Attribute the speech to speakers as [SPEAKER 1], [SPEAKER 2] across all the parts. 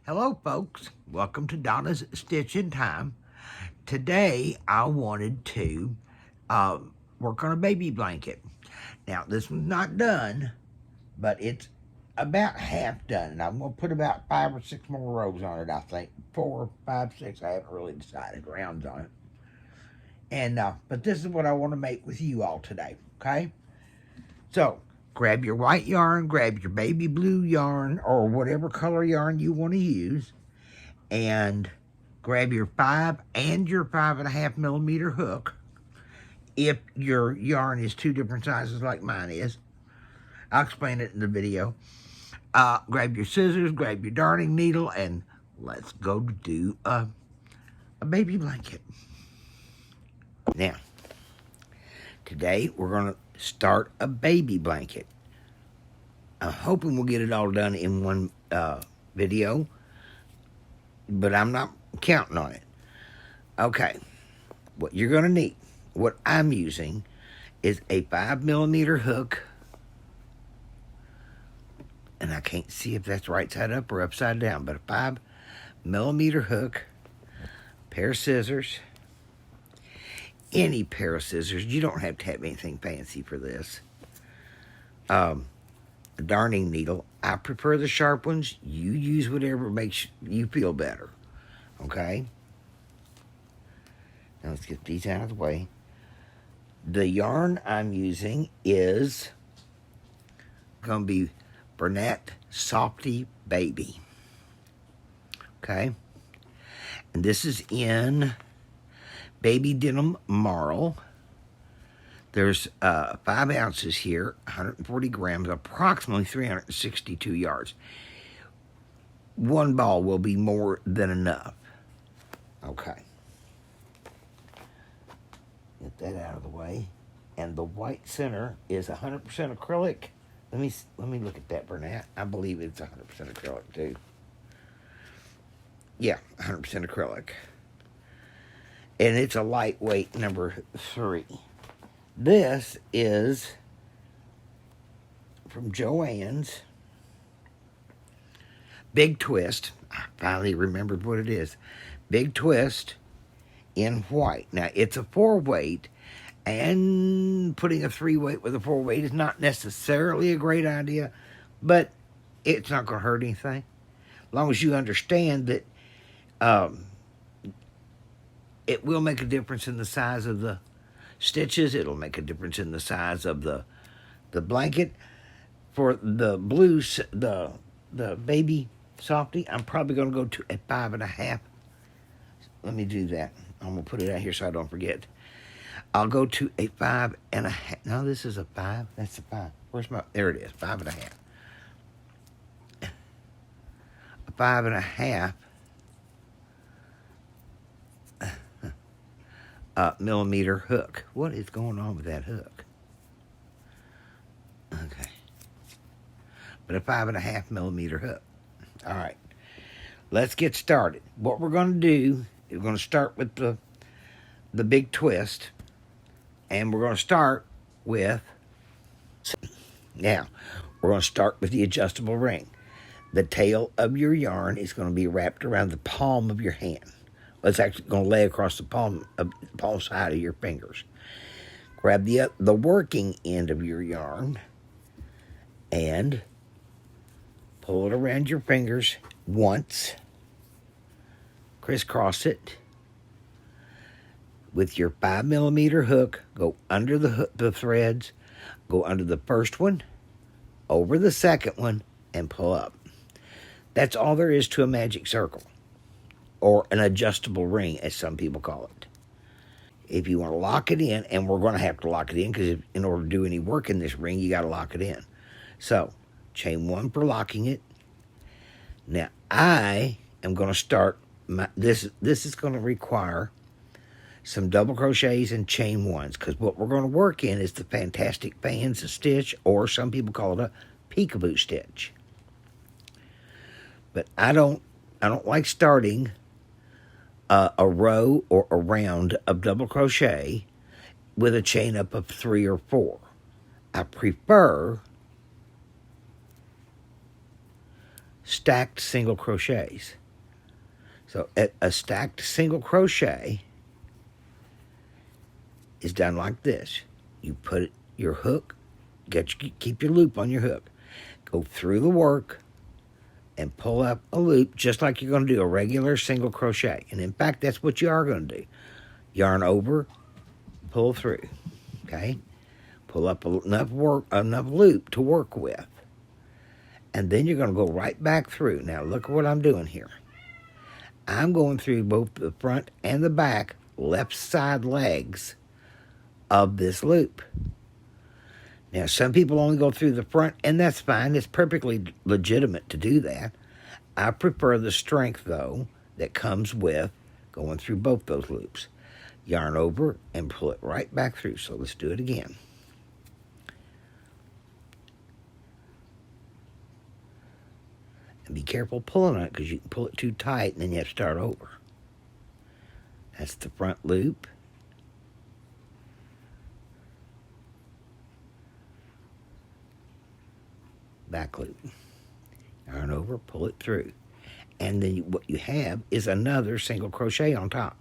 [SPEAKER 1] Hello folks, welcome to Donna's Stitching Time. Today I wanted to work on a baby blanket. Now this one's not done, but it's about half done. And I'm going to put about 5 or 6 more rows on it, I think. 4, 5, 6, I haven't really decided rounds on it. And but this is what I want to make with you all today, okay? So grab your white yarn, grab your baby blue yarn, or whatever color yarn you want to use, and grab your 5 and your 5.5 millimeter hook. If your yarn is 2 different sizes like mine is, I'll explain it in the video. Grab your scissors, grab your darning needle, and let's go do a baby blanket. Now, today we're going to start a baby blanket. I'm hoping we'll get it all done in one video, but I'm not counting on it. Okay, what you're going to need, what I'm using, is a 5 millimeter hook. And I can't see if that's right side up or upside down, but a 5 millimeter hook, pair of scissors, any pair of scissors. You don't have to have anything fancy for this. A darning needle. I prefer the sharp ones. You use whatever makes you feel better. Okay? Now let's get these out of the way. The yarn I'm using is going to be Bernat Softy Baby. Okay? And this is in Baby Denim Marl. There's 5 ounces here, 140 grams, approximately 362 yards. One ball will be more than enough. Okay. Get that out of the way. And the white center is 100% acrylic. Let me look at that, Bernat. I believe it's 100% acrylic too. Yeah, 100% acrylic. And it's a lightweight number 3. This is from Joann's Big Twist. I finally remembered what it is. Big Twist in white. Now, it's a 4-weight, and putting a 3-weight with a 4-weight is not necessarily a great idea, but it's not going to hurt anything. As long as you understand that it will make a difference in the size of the stitches. It'll make a difference in the size of the blanket. For the blue, the baby softy, I'm probably going to go to a 5.5. Let me do that. I'm going to put it out here so I don't forget. I'll go to a 5.5. No, this is a 5. That's a 5. Where's my... There it is. 5.5. A 5.5 millimeter hook. What is going on with that hook? Okay. But a 5.5 millimeter hook. All right. Let's get started. What we're going to do is we're going to start with the big twist. And we're going to start with... Now, we're going to start with the adjustable ring. The tail of your yarn is going to be wrapped around the palm of your hand. It's actually going to lay across the palm side of your fingers. Grab the working end of your yarn and pull it around your fingers once. Crisscross it. With your 5 millimeter hook, go under the threads, go under the first one, over the second one, and pull up. That's all there is to a magic circle, or an adjustable ring, as some people call it. If you want to lock it in, and we're going to have to lock it in, because in order to do any work in this ring, you got to lock it in. So, chain 1 for locking it. Now, I am going to start, this is going to require some double crochets and chain 1s, because what we're going to work in is the Fantastic Fans stitch, or some people call it a peekaboo stitch. But I don't like starting a row or a round of double crochet with a chain up of 3 or 4. I prefer stacked single crochets. So a stacked single crochet is done like this. You put your hook, keep your loop on your hook, go through the work and pull up a loop just like you're going to do a regular single crochet. And in fact, that's what you are going to do. Yarn over, pull through, okay? Pull up enough loop to work with. And then you're going to go right back through. Now look at what I'm doing here. I'm going through both the front and the back left side legs of this loop. Now, some people only go through the front, and that's fine. It's perfectly legitimate to do that. I prefer the strength, though, that comes with going through both those loops. Yarn over and pull it right back through. So let's do it again. And be careful pulling on it because you can pull it too tight and then you have to start over. That's the front loop. Back loop. Yarn over, pull it through. And then what you have is another single crochet on top.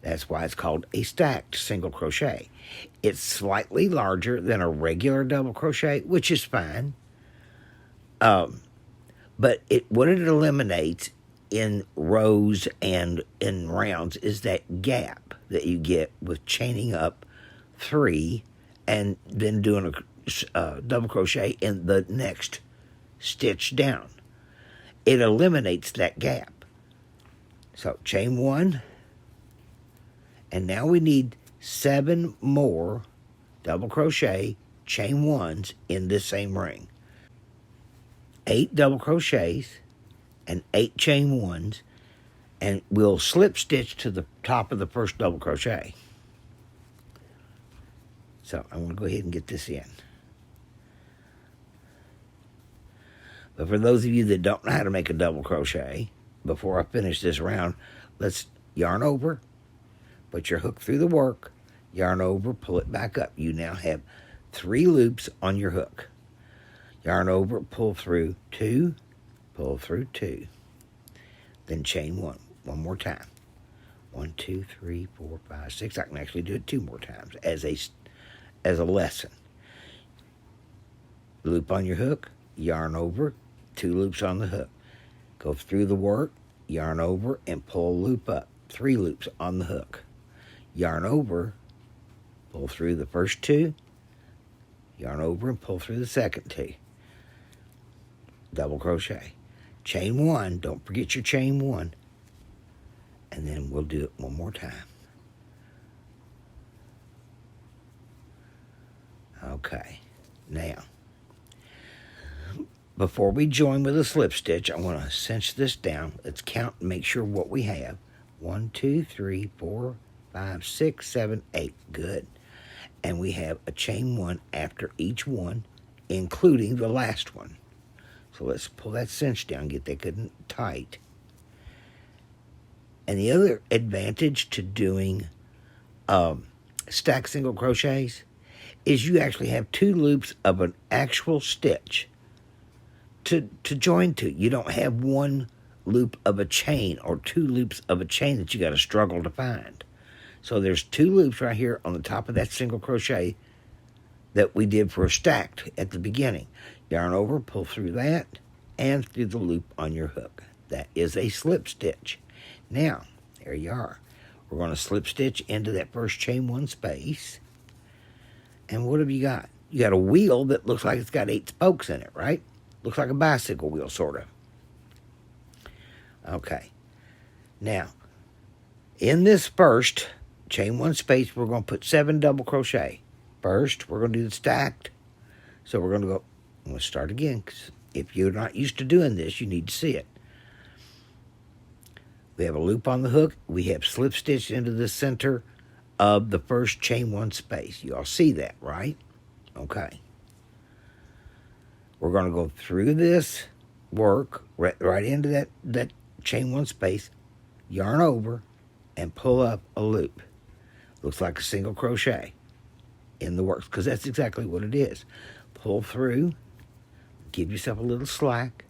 [SPEAKER 1] That's why it's called a stacked single crochet. It's slightly larger than a regular double crochet, which is fine. But what it eliminates in rows and in rounds is that gap that you get with chaining up 3 and then doing a double crochet in the next stitch down. It eliminates that gap. So chain 1, and now we need 7 more double crochet chain 1s in this same ring. 8 double crochets and 8 chain 1s, and we'll slip stitch to the top of the first double crochet. So I'm going to go ahead and get this in. But for those of you that don't know how to make a double crochet, before I finish this round, let's yarn over, put your hook through the work, yarn over, pull it back up. You now have 3 loops on your hook. Yarn over, pull through 2, pull through 2. Then chain 1. One more time. 1, 2, 3, 4, 5, 6. I can actually do it 2 more times as a lesson. Loop on your hook, yarn over, 2 loops on the hook. Go through the work, yarn over, and pull a loop up. 3 loops on the hook. Yarn over, pull through the first 2, yarn over and pull through the second 2. Double crochet. Chain 1, don't forget your chain 1. And then we'll do it one more time. Okay, now, before we join with a slip stitch, I want to cinch this down. Let's count and make sure what we have. 1, 2, 3, 4, 5, 6, 7, 8. Good. And we have a chain 1 after each one, including the last one. So let's pull that cinch down, get that good and tight. And the other advantage to doing stacked single crochets is you actually have 2 loops of an actual stitch to join to. You don't have 1 loop of a chain or 2 loops of a chain that you got to struggle to find. So there's 2 loops right here on the top of that single crochet that we did for a stacked at the beginning. Yarn over, pull through that, and through the loop on your hook. That is a slip stitch. Now, there you are. We're going to slip stitch into that first chain 1 space. And what have you got? You got a wheel that looks like it's got 8 spokes in it, right? Looks like a bicycle wheel, sort of. Okay. Now, in this first chain 1 space, we're going to put 7 double crochet. First, we're going to do the stacked. So we're going to go, I'm going to start again, because if you're not used to doing this, you need to see it. We have a loop on the hook. We have slip stitched into the center of the first chain 1 space. You all see that, right? Okay. We're going to go through this work right into that chain 1 space, yarn over, and pull up a loop. Looks like a single crochet in the works, because that's exactly what it is. Pull through, give yourself a little slack,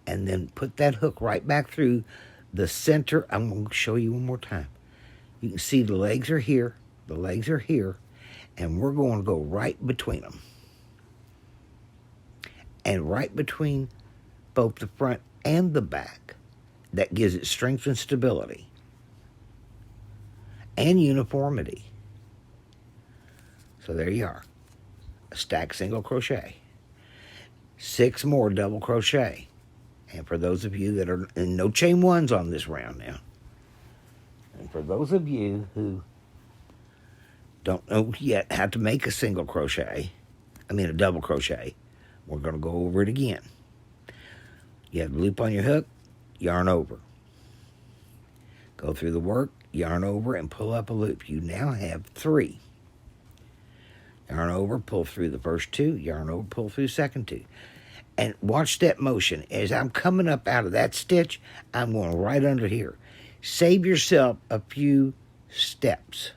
[SPEAKER 1] and then put that hook right back through the center. I'm going to show you one more time. You can see the legs are here, the legs are here, and we're going to go right between them. And right between both the front and the back. That gives it strength and stability. And uniformity. So there you are. A stacked single crochet. 6 more double crochet. And for those of you that are in no chain ones on this round now. And for those of you who don't know yet how to make a single crochet, a double crochet, we're going to go over it again. You have the loop on your hook, yarn over. Go through the work, yarn over, and pull up a loop. You now have 3. Yarn over, pull through the first 2, yarn over, pull through the second 2. And watch that motion. As I'm coming up out of that stitch, I'm going right under here. Save yourself a few steps.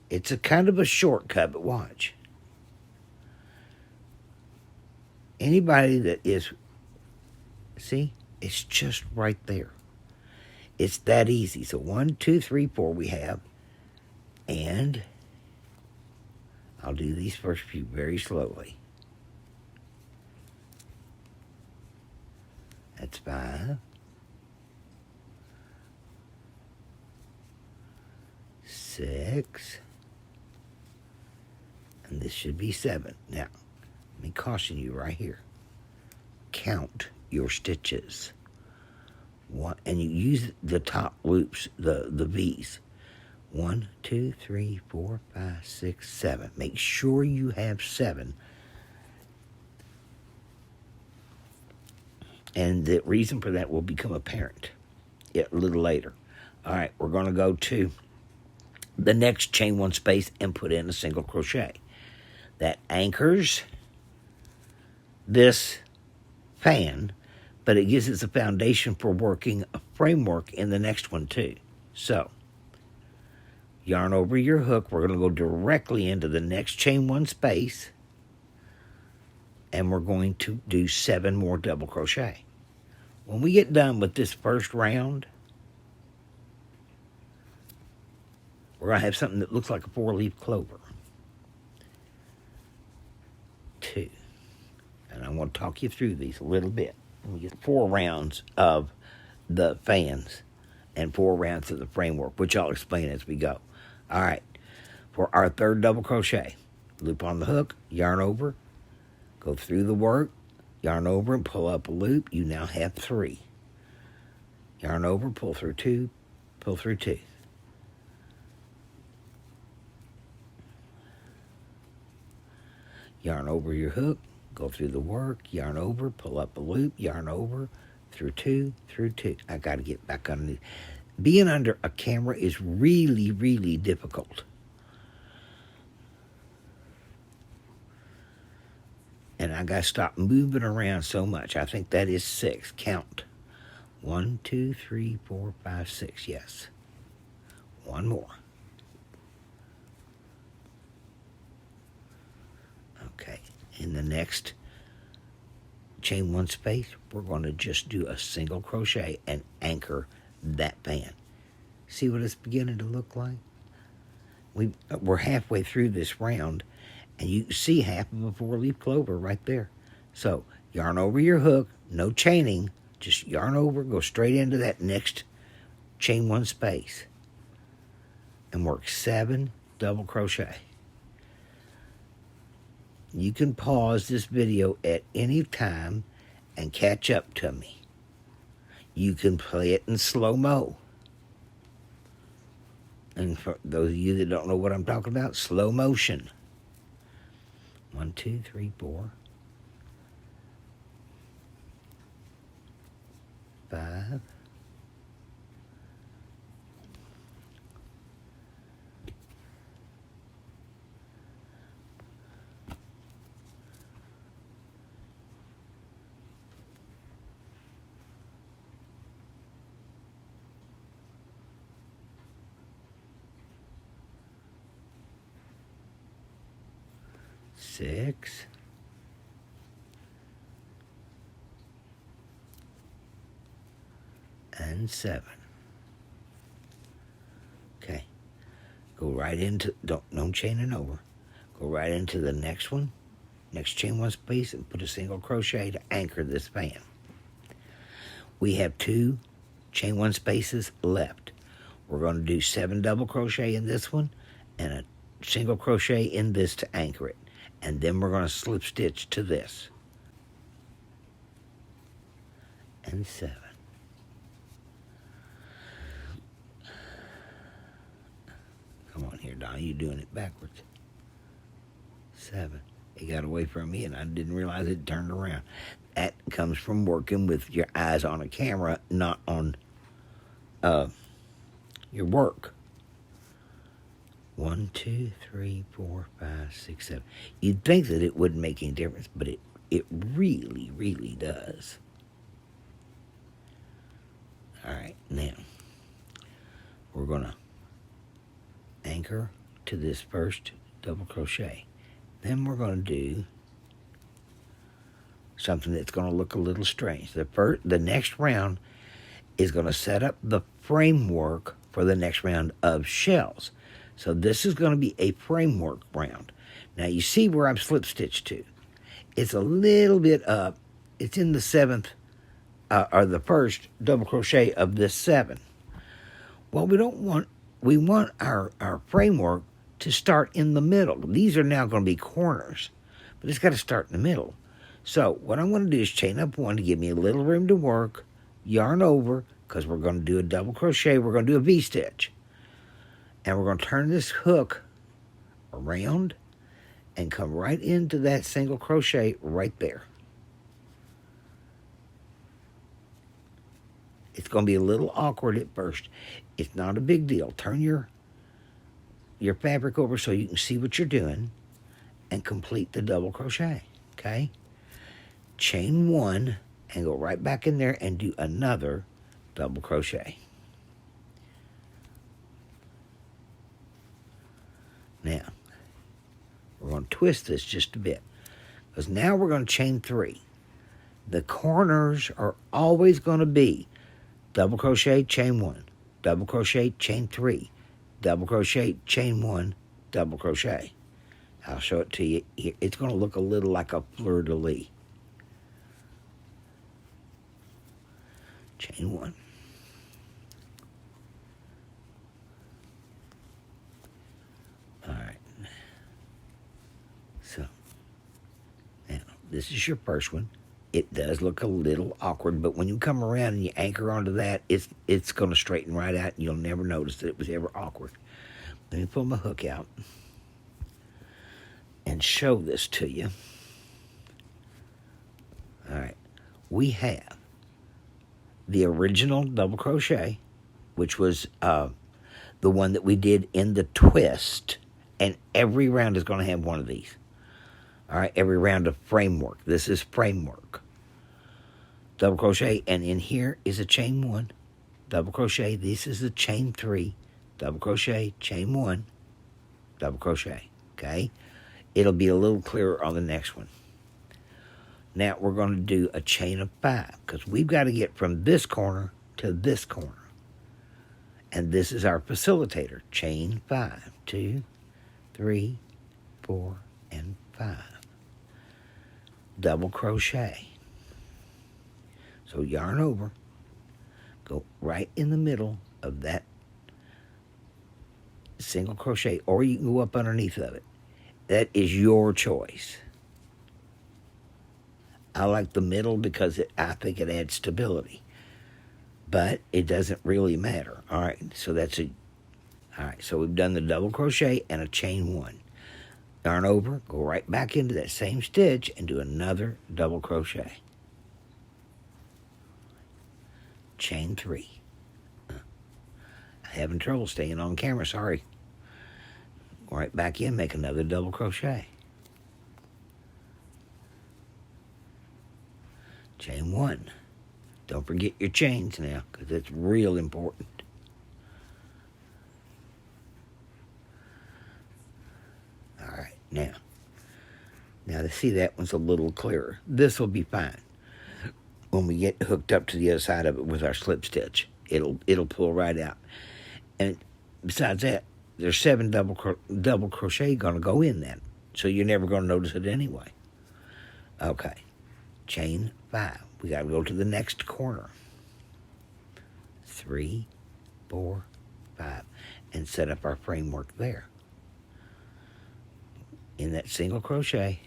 [SPEAKER 1] It's a kind of a shortcut, but watch. Anybody that is, see, it's just right there. It's that easy. So 1, 2, 3, 4 we have. And I'll do these first few very slowly. That's 5. 6. And this should be 7. Now, let me caution you right here. Count your stitches. And you use the top loops, the V's. 1, 2, 3, 4, 5, 6, 7. Make sure you have 7. And the reason for that will become apparent a little later. All right, we're going to go to the next chain 1 space and put in a single crochet. That anchors this fan, but it gives us a foundation for working a framework in the next one too. So, yarn over your hook. We're going to go directly into the next chain 1 space, and we're going to do 7 more double crochet. When we get done with this first round, we're going to have something that looks like a 4-leaf clover. 2. And I want to talk you through these a little bit. We get 4 rounds of the fans and 4 rounds of the framework, which I'll explain as we go. All right, for our 3rd double crochet, loop on the hook, yarn over, go through the work, yarn over and pull up a loop. You now have 3. Yarn over, pull through 2, pull through 2. Yarn over your hook, go through the work, yarn over, pull up a loop, yarn over, through 2, through 2. I got to get back underneath. Being under a camera is really, really difficult. And I got to stop moving around so much. I think that is 6. Count. 1, 2, 3, 4, 5, 6. Yes. 1 more. Okay. In the next chain 1 space, we're going to just do a single crochet and anchor that fan. See what it's beginning to look like? We're halfway through this round, and you see half of a 4-leaf clover right there. So yarn over your hook, no chaining, just yarn over, go straight into that next chain 1 space, and work 7 double crochet. You can pause this video at any time and catch up to me. You can play it in slow-mo. And for those of you that don't know what I'm talking about, slow motion. 1, 2, 3, 4, 5, 6, and 7. Okay, go right into, don't chain it over. Go right into the next one, next chain 1 space, and put a single crochet to anchor this span. We have 2 chain 1 spaces left. We're going to do 7 double crochet in this one and a single crochet in this to anchor it. And then we're going to slip stitch to this. And 7. Come on here, Don, you're doing it backwards. 7. It got away from me and I didn't realize it turned around. That comes from working with your eyes on a camera, not on your work. 1, 2, 3, 4, 5, 6, 7. You'd think that it wouldn't make any difference, but it really, really does. All right, now we're gonna anchor to this first double crochet. Then we're gonna do something that's gonna look a little strange. The next round is gonna set up the framework for the next round of shells. So this is gonna be a framework round. Now you see where I'm slip stitched to. It's a little bit up. It's in the 7th, or the first double crochet of this 7. Well, we want our framework to start in the middle. These are now going to be corners, but it's got to start in the middle. So what I'm going to do is chain up 1 to give me a little room to work, yarn over, because we're going to do a double crochet. We're going to do a V-stitch. And we're going to turn this hook around and come right into that single crochet right there. It's going to be a little awkward at first. It's not a big deal. Turn your fabric over so you can see what you're doing and complete the double crochet, okay? Chain 1 and go right back in there and do another double crochet. Now, we're going to twist this just a bit because now we're going to chain 3. The corners are always going to be double crochet, chain 1, double crochet, chain 3, double crochet, chain 1, double crochet. I'll show it to you here. It's going to look a little like a fleur-de-lis. Chain 1. All right. So, now, this is your first one. It does look a little awkward, but when you come around and you anchor onto that, it's going to straighten right out, and you'll never notice that it was ever awkward. Let me pull my hook out and show this to you. All right. We have the original double crochet, which was the one that we did in the twist, and every round is going to have one of these. All right, every round of framework. This is framework. Double crochet, and in here is a chain 1, double crochet. This is a chain 3, double crochet, chain 1, double crochet, okay? It'll be a little clearer on the next one. Now we're going to do a chain of 5 because we've got to get from this corner to this corner. And this is our facilitator. Chain 5, 2, 3, 4, and 5. Double crochet. So yarn over, go right in the middle of that single crochet, or you can go up underneath of it. That is your choice. I like the middle because I think it adds stability, but it doesn't really matter. All right, so all right, so we've done the double crochet and a chain 1. Yarn over, go right back into that same stitch and do another double crochet. Chain 3. I'm having trouble staying on camera, sorry. Go right back in, make another double crochet. Chain 1. Don't forget your chains now, because it's real important. All right, now to see that one's a little clearer. This will be fine. when we get hooked up to the other side of it with our slip stitch. It'll pull right out. And besides that, there's 7 double crochet going to go in that, so you're never going to notice it anyway. Okay, chain 5. We got to go to the next corner. 3, 4, 5, and set up our framework there. In that single crochet,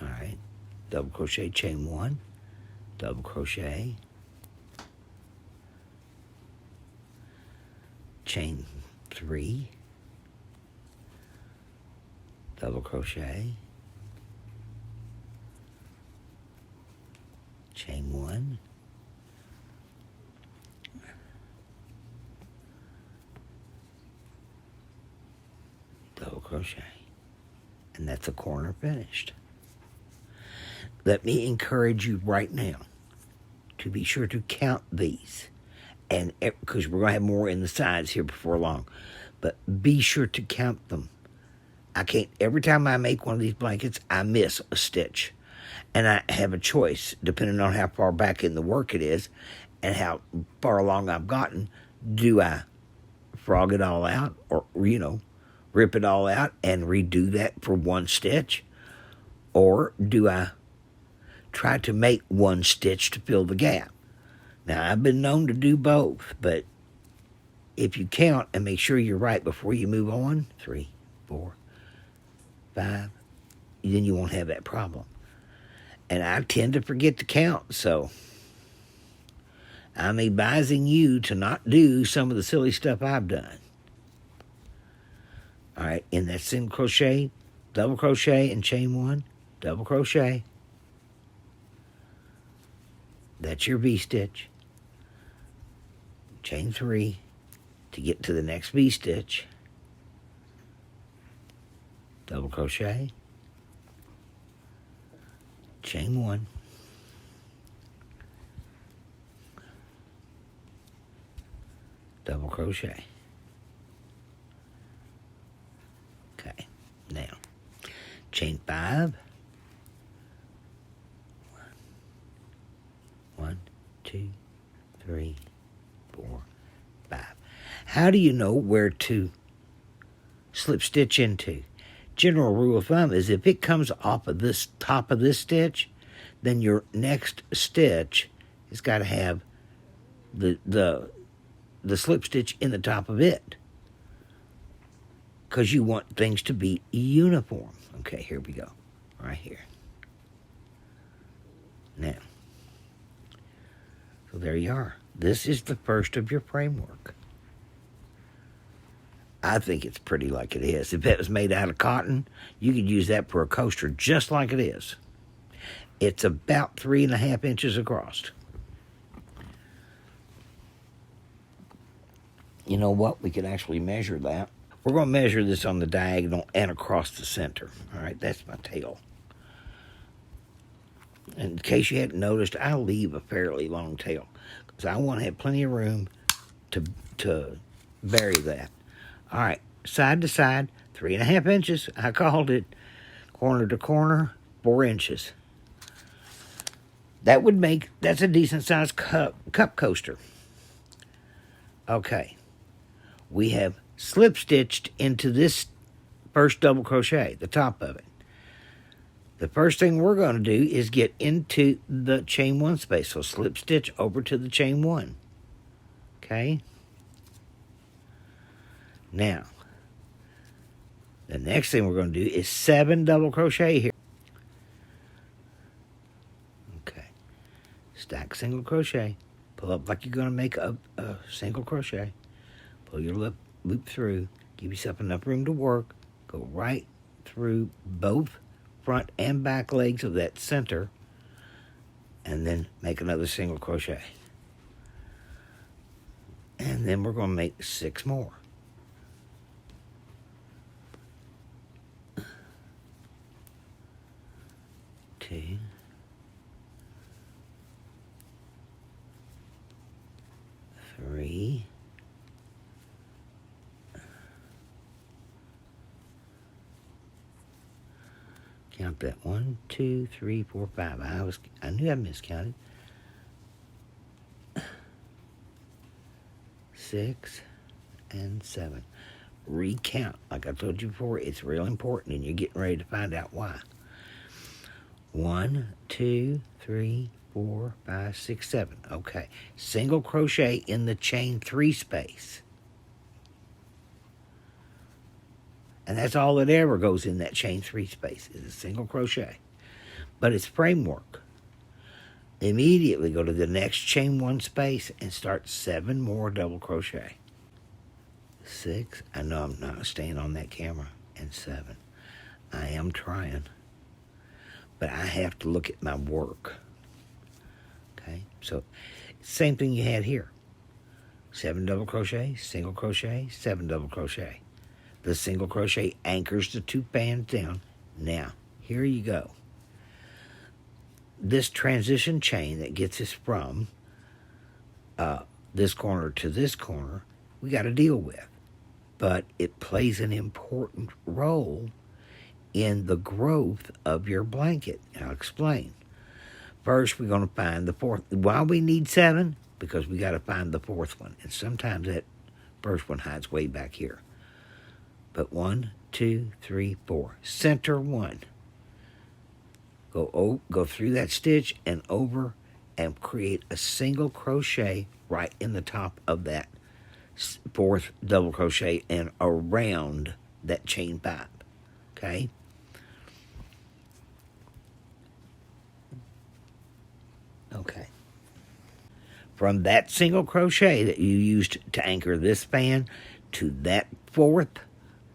[SPEAKER 1] all right, double crochet, chain 1, double crochet, chain 3, double crochet, chain 1, double crochet, and that's a corner finished. Let me encourage you right now to be sure to count these, and because we're going to have more in the sides here before long, but be sure to count them. I can't, every time I make one of these blankets, I miss a stitch, and I have a choice depending on how far back in the work it is and how far along I've gotten. Do I frog it all out, or rip it all out and redo that for one stitch, or do I try to make one stitch to fill the gap? Now, I've been known to do both, but if you count and make sure you're right before you move on, 3, 4, 5, then you won't have that problem. And I tend to forget to count, so I'm advising you to not do some of the silly stuff I've done. All right, in that single crochet, double crochet, and chain 1, double crochet. That's your V-stitch. Chain 3 to get to the next V-stitch. Double crochet. Chain 1. Double crochet. Okay, now chain 5. 1, 2, 3, 4, 5. How do you know where to slip stitch into? General rule of thumb is if it comes off of this top of this stitch, then your next stitch has got to have the slip stitch in the top of it, because you want things to be uniform. Okay, here we go, right here. Now, so there you are. This is the first of your framework. I think it's pretty like it is. If it was made out of cotton, you could use that for a coaster just like it is. It's about 3.5 inches across. You know what? We could actually measure that. We're going to measure this on the diagonal and across the center. All right, that's my tail. In case you hadn't noticed, I leave a fairly long tail because I want to have plenty of room to bury that. All right, side to side, 3.5 inches. I called it. Corner to corner, 4 inches. That's a decent sized cup coaster. Okay, we have slip stitched into this first double crochet, the top of it. The first thing we're going to do is get into the chain 1 space. So slip stitch over to the chain 1. Okay. Now, the next thing we're going to do is 7 double crochet here. Okay. Stack single crochet. Pull up like you're going to make a single crochet. Pull your loop through. Give yourself enough room to work. Go right through both front and back legs of that center, and then make another single crochet. And then we're going to make 6 more. Two, 3, 4, Count that. 1, 2, 3, 4, 5. I knew I miscounted. 6 and 7. Recount. Like I told you before, it's real important, and you're getting ready to find out why. 1, 2, 3, 4, 5, 6, 7. Okay. Single crochet in the chain 3 space. And that's all that ever goes in that chain 3 space is a single crochet. But it's framework. Immediately go to the next chain 1 space and start 7 more double crochet. 6. I know I'm not staying on that camera. And 7. I am trying. But I have to look at my work. Okay? So, same thing you had here. 7 double crochet, single crochet, 7 double crochet. The single crochet anchors the 2 bands down. Now, here you go. This transition chain that gets us from this corner to this corner, we got to deal with. But it plays an important role in the growth of your blanket. And I'll explain. First, we're going to find the 4th. Why we need 7? Because we got to find the 4th one. And sometimes that first one hides way back here. But 1, 2, 3, 4. Center 1. Go through that stitch and over and create a single crochet right in the top of that 4th double crochet and around that chain 5. Okay? Okay. From that single crochet that you used to anchor this span to that 4th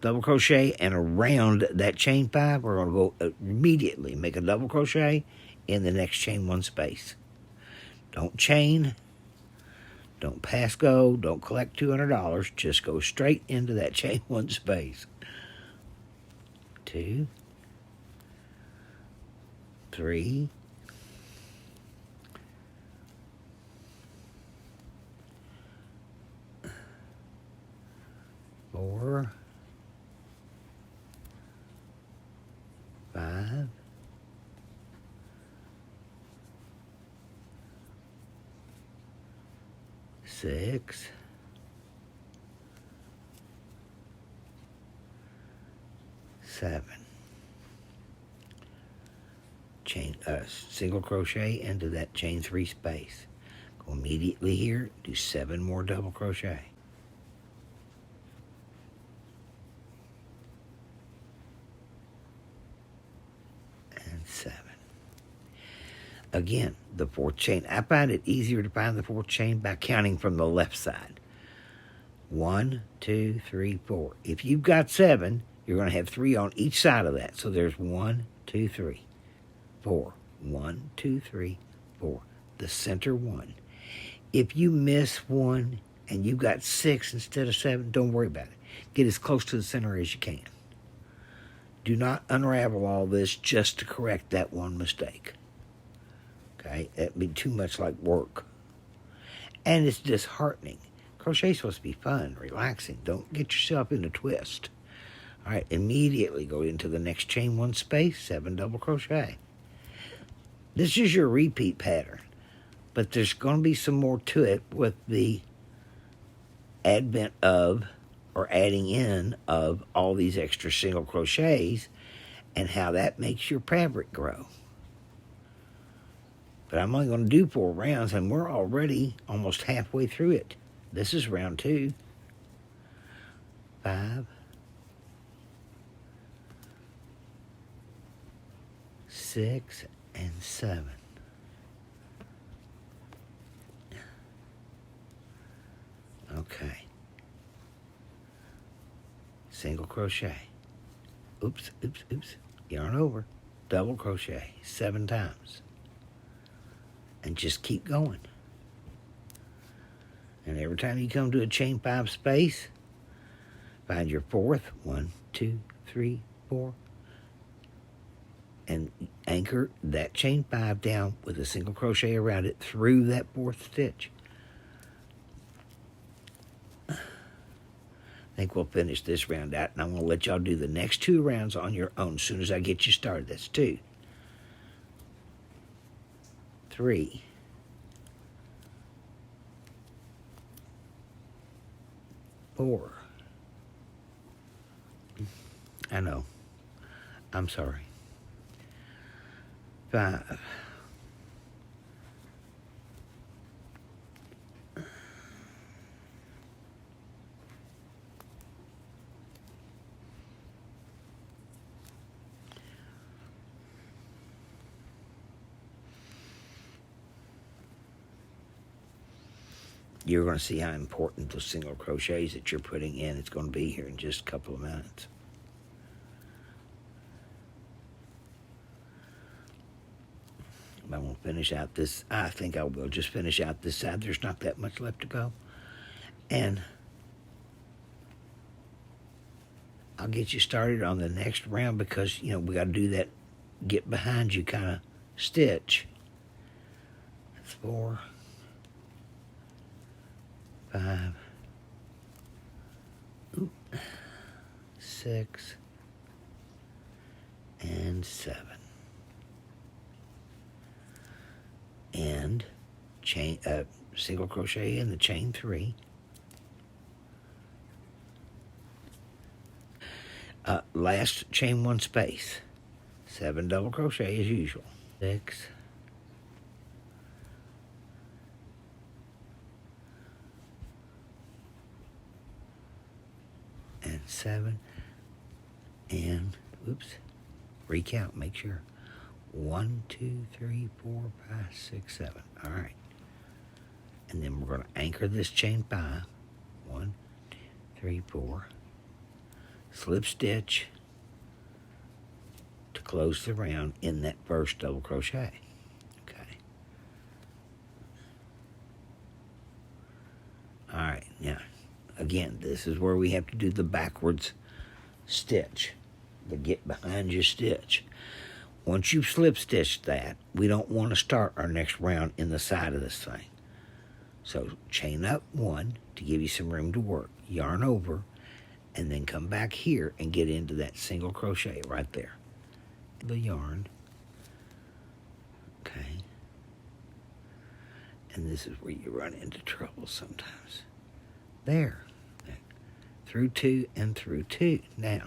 [SPEAKER 1] double crochet and around that chain 5, we're going to go immediately make a double crochet in the next chain 1 space. Don't chain, don't pass go, don't collect $200, just go straight into that chain 1 space. 2, 3, 4, 5, 6, 7. Chain single crochet into that chain 3 space. Go immediately here, do 7 more double crochet. And 7. Again, the 4th chain. I find it easier to find the 4th chain by counting from the left side. 1, 2, 3, 4. If you've got 7, you're going to have 3 on each side of that. So there's 1, 2, 3, 4. 1, 2, 3, 4. The center 1. If you miss 1 and you've got 6 instead of 7, don't worry about it. Get as close to the center as you can. Do not unravel all this just to correct that one mistake. Okay? That'd be too much like work. And it's disheartening. Crochet's supposed to be fun, relaxing. Don't get yourself in a twist. All right, immediately go into the next chain 1 space, 7 double crochet. This is your repeat pattern, but there's going to be some more to it with the advent of, or adding in of, all these extra single crochets and how that makes your fabric grow. But I'm only going to do 4 rounds, and we're already almost halfway through it. This is round 2. 5, 6, and 7. Okay. Single crochet. Oops, oops, oops. Yarn over. Double crochet 7 times. And just keep going. And every time you come to a chain 5 space, find your 4th. 1, 2, 3, 4. And anchor that chain 5 down with a single crochet around it through that 4th stitch. think we'll finish this round out, and I'm going to let y'all do the next 2 rounds on your own as soon as I get you started. That's 2, 3, 4. I know. I'm sorry. 5. You're going to see how important those single crochets that you're putting in it's going to be here in just a couple of minutes. I won't finish out this. I think I will just finish out this side. There's not that much left to go. And I'll get you started on the next round because, you know, we got to do that get behind you kind of stitch. That's 4, 5, 6, and 7. And chain single crochet in the chain 3. Last chain 1 space. 7 double crochet as usual. 6. And 7. And, whoops, recount, make sure. 1, 2, 3, 4, 5, 6, 7. All right. And then we're going to anchor this chain 5. 1, 2, 3, 4. Slip stitch to close the round in that first double crochet. Okay. All right. Now, again, this is where we have to do the backwards stitch, the get behind your stitch. Once you've slip stitched that, we don't want to start our next round in the side of this thing. So chain up 1 to give you some room to work. Yarn over, and then come back here and get into that single crochet right there. The yarn. Okay. And this is where you run into trouble sometimes. There. Through 2 and through 2. Now,